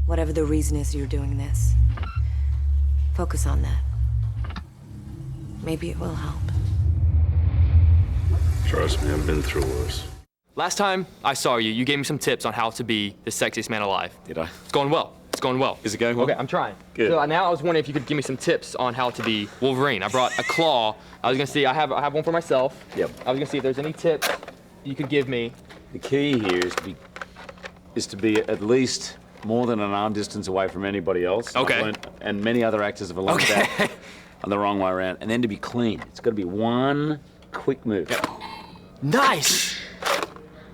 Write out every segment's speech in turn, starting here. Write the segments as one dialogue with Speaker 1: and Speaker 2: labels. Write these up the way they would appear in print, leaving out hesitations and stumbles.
Speaker 1: Whatever the reason is you're doing this, focus on that. Maybe it will help.
Speaker 2: Trust me, I've been through worse.
Speaker 3: Last time I saw you, you gave me some tips on how to be the sexiest man alive.
Speaker 2: Did I?
Speaker 3: It's going well. It's going well.
Speaker 2: Is it going well?
Speaker 3: Okay, I'm trying.
Speaker 2: Good.
Speaker 3: So now I was wondering if you could give me some tips on how to be Wolverine. I brought a claw. I was gonna see, I have one for myself.
Speaker 2: Yep.
Speaker 3: I was gonna see if there's any tips you could give me.
Speaker 2: The key here is to be at least more than an arm distance away from anybody else.
Speaker 3: Okay.
Speaker 2: And many other actors have learned that on the wrong way around. And then to be clean. It's got to be one quick move.
Speaker 3: Yep. Nice!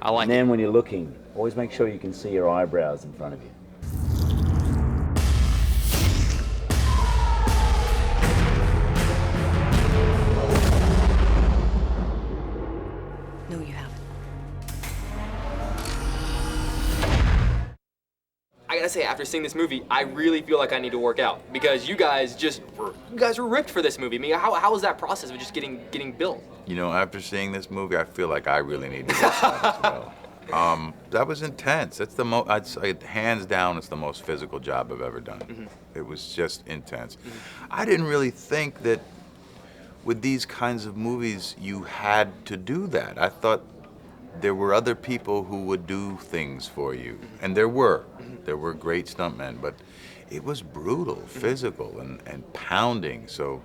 Speaker 3: I like
Speaker 2: it. And then when you're looking, always make sure you can see your eyebrows in front of you.
Speaker 1: No, you haven't.
Speaker 3: I gotta say, after seeing this movie, I really feel like I need to work out because you guys were ripped for this movie. I mean, how was that process of just getting built?
Speaker 4: You know, after seeing this movie, I feel like I really need to work out as well. That was intense. It's the I'd say, hands down, it's the most physical job I've ever done. Mm-hmm. It was just intense. Mm-hmm. I didn't really think that with these kinds of movies, you had to do that. I thought there were other people who would do things for you, and there were. There were great stuntmen, but it was brutal, physical, and pounding. So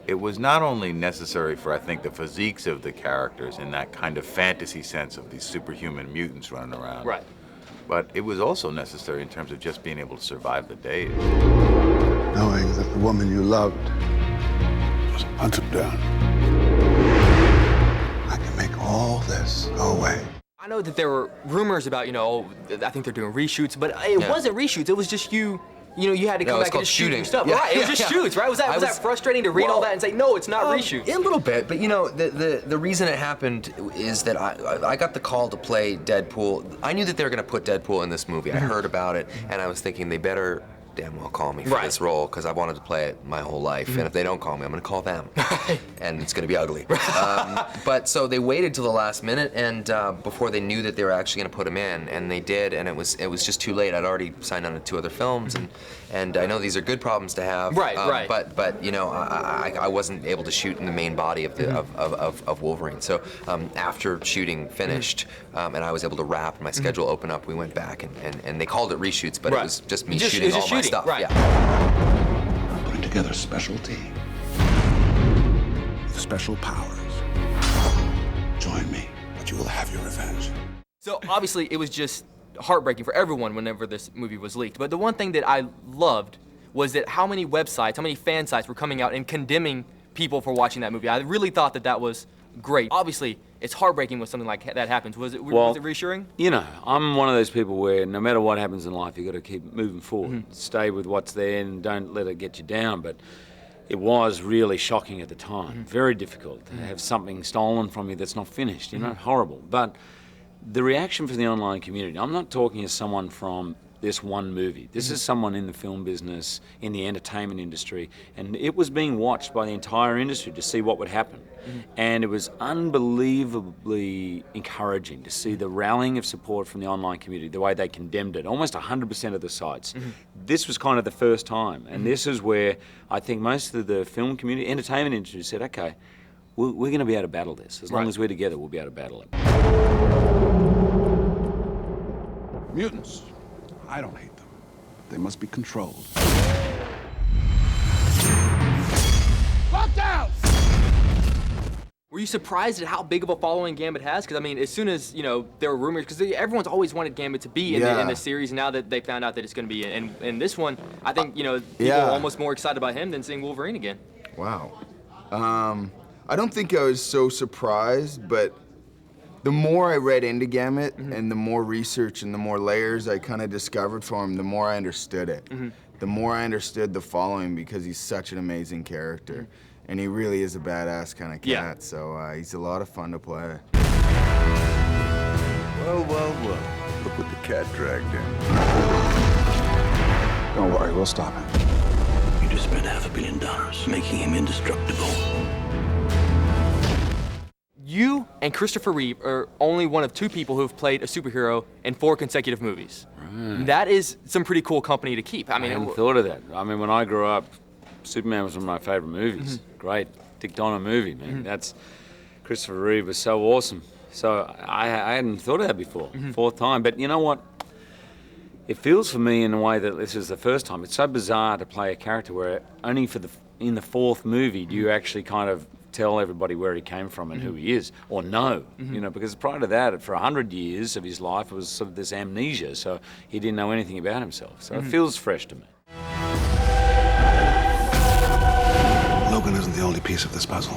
Speaker 4: it was not only necessary for, I think, the physiques of the characters in that kind of fantasy sense of these superhuman mutants running around.
Speaker 3: Right.
Speaker 4: But it was also necessary in terms of just being able to survive the days.
Speaker 5: Knowing that the woman you loved was hunted down. I can make all this go away.
Speaker 3: I know that there were rumors about, I think they're doing reshoots, but it wasn't reshoots. It was just you had to come back and just shoot your stuff.
Speaker 6: Yeah,
Speaker 3: right, it was just shoots, right? Was that frustrating to read all that and say, no, it's not reshoots?
Speaker 6: A little bit, but the reason it happened is that I got the call to play Deadpool. I knew that they were gonna put Deadpool in this movie. I heard about it, and I was thinking they better damn well call me for this role, because I wanted to play it my whole life, and if they don't call me, I'm gonna call them, and it's gonna be ugly. But so they waited till the last minute, and before they knew that they were actually gonna put him in, and they did, and it was just too late. I'd already signed on to 2 other films, and I know these are good problems to have.
Speaker 3: Right.
Speaker 6: But I wasn't able to shoot in the main body of the of Wolverine. So after shooting finished, and I was able to wrap, and my schedule opened up, we went back, and they called it reshoots, but it was just me shooting all my stuff.
Speaker 3: Right.
Speaker 6: Yeah.
Speaker 5: I'm putting together a special team with special powers. Join me, but you will have your revenge.
Speaker 3: So obviously it was just heartbreaking for everyone whenever this movie was leaked. But the one thing that I loved was that how many websites, how many fan sites were coming out and condemning people for watching that movie. I really thought that was great. Obviously, it's heartbreaking when something like that happens. Was it reassuring?
Speaker 2: I'm one of those people where no matter what happens in life, you've got to keep moving forward. Stay with what's there and don't let it get you down. But it was really shocking at the time. Very difficult to have something stolen from you that's not finished, horrible. But the reaction from the online community, I'm not talking as someone from this one movie. This is someone in the film business, in the entertainment industry, and it was being watched by the entire industry to see what would happen. And it was unbelievably encouraging to see the rallying of support from the online community, the way they condemned it, almost 100% of the sites. This was kind of the first time, and this is where I think most of the film community, entertainment industry said, okay, we're going to be able to battle this. As long as we're together, we'll be able to battle it.
Speaker 5: Mutants. I don't hate them. They must be controlled. Lockdown!
Speaker 3: Were you surprised at how big of a following Gambit has? Because I mean, as soon as there were rumors, because everyone's always wanted Gambit to be in the series. Now that they found out that it's going to be in this one, I think people are almost more excited about him than seeing Wolverine again.
Speaker 7: Wow. I don't think I was so surprised, but the more I read into Gambit and the more research and the more layers I kind of discovered for him, the more I understood it. The more I understood the following, because he's such an amazing character. And he really is a badass kind of cat, so he's a lot of fun to play.
Speaker 5: Well. Look what the cat dragged in. Don't worry, we'll stop him.
Speaker 8: You just spent $500 million making him indestructible.
Speaker 3: you and Christopher Reeve are only one of 2 people who have played a superhero in 4 consecutive movies. That is some pretty cool company to keep. I mean,
Speaker 2: I hadn't thought of that. I mean, when I grew up, Superman was one of my favorite movies. Great Dick Donner movie, man. That's Christopher Reeve was so awesome. So I hadn't thought of that before. 4th time, but you know what? It feels for me in a way that this is the first time. It's so bizarre to play a character where only in the 4th movie do you actually kind of tell everybody where he came from and who he is, or know, you know, because prior to that, for 100 years of his life, it was sort of this amnesia, so he didn't know anything about himself. So it feels fresh to me.
Speaker 5: Logan isn't the only piece of this puzzle.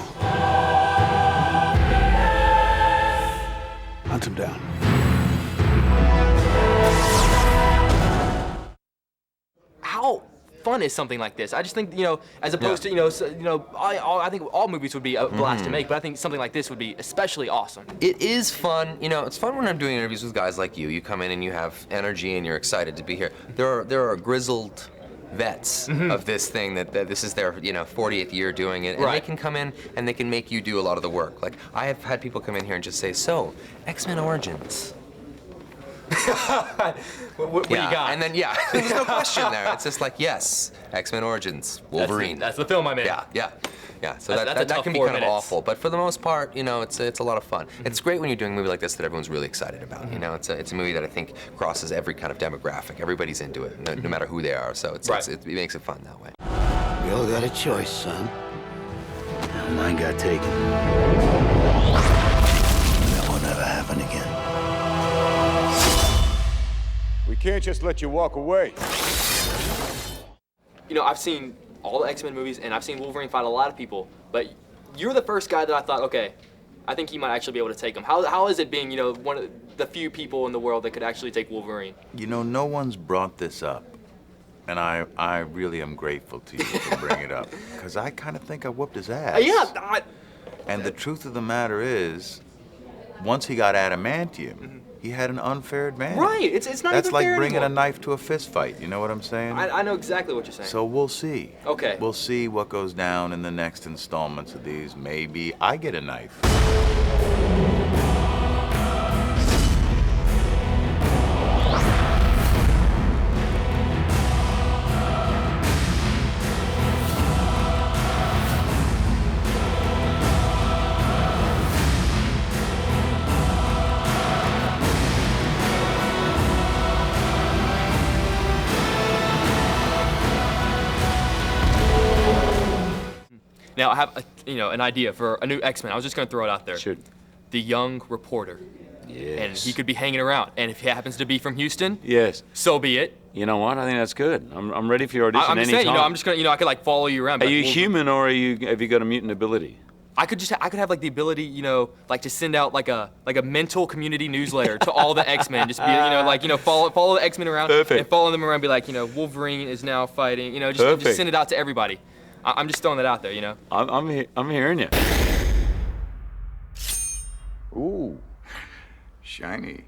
Speaker 5: Hunt him down.
Speaker 3: How fun is something like this? I just think, you know, as opposed to, you know, I think all movies would be a blast to make, but I think something like this would be especially awesome.
Speaker 6: It is fun. You know, it's fun when I'm doing interviews with guys like you. You come in and you have energy and you're excited to be here. There are grizzled vets of this thing that this is their 40th year doing it, and they can come in and they can make you do a lot of the work. Like I have had people come in here and just say, "So, X-Men Origins."
Speaker 3: What do you got?
Speaker 6: And then there's no question there. It's just like, yes, X-Men Origins, Wolverine.
Speaker 3: That's the film I'm in.
Speaker 6: Yeah. So
Speaker 3: That's a
Speaker 6: that
Speaker 3: tough
Speaker 6: can be
Speaker 3: 4
Speaker 6: kind of
Speaker 3: minutes.
Speaker 6: awful, but for the most part, you know, it's a lot of fun. It's great when you're doing a movie like this that everyone's really excited about. You know, it's a movie that I think crosses every kind of demographic. Everybody's into it, no matter who they are. So it makes it fun that way.
Speaker 8: We all got a choice, son. And mine got taken. That will never happen again.
Speaker 9: We can't just let you walk away.
Speaker 3: You know, I've seen all the X-Men movies, and I've seen Wolverine fight a lot of people, but you're the first guy that I thought, okay, I think he might actually be able to take him. How is it being, you know, one of the few people in the world that could actually take Wolverine?
Speaker 4: You know, no one's brought this up, and I really am grateful to you for bringing it up, because I kind of think I whooped his ass. And the truth of the matter is, once he got adamantium, he had an unfair advantage.
Speaker 3: Right, it's not
Speaker 4: That's
Speaker 3: even
Speaker 4: like
Speaker 3: fair
Speaker 4: bringing
Speaker 3: anymore.
Speaker 4: a knife to a fist fight. You know what I'm saying?
Speaker 3: I know exactly what you're saying.
Speaker 4: So we'll see.
Speaker 3: Okay.
Speaker 4: We'll see what goes down in the next installments of these. Maybe I get a knife.
Speaker 3: Now I have an idea for a new X-Men. I was just going to throw it out there.
Speaker 2: Shoot.
Speaker 3: The young reporter.
Speaker 2: Yes.
Speaker 3: And he could be hanging around. And if he happens to be from Houston,
Speaker 2: Yes.
Speaker 3: so be it.
Speaker 2: You know what? I think that's good. I'm ready for your audition
Speaker 3: I'm just
Speaker 2: anytime.
Speaker 3: saying, I'm just gonna, I could like follow you around.
Speaker 2: Are
Speaker 3: but
Speaker 2: you
Speaker 3: we'll-
Speaker 2: human or have you got a mutant ability?
Speaker 3: I could have like the ability, like to send out like a mental community newsletter to all the X-Men. Just be, follow the X-Men around
Speaker 2: Perfect.
Speaker 3: and follow them around. Be like, Wolverine is now fighting. Just
Speaker 2: Perfect.
Speaker 3: send it out to everybody. I'm just throwing that out there.
Speaker 2: I'm hearing you.
Speaker 4: Ooh, shiny.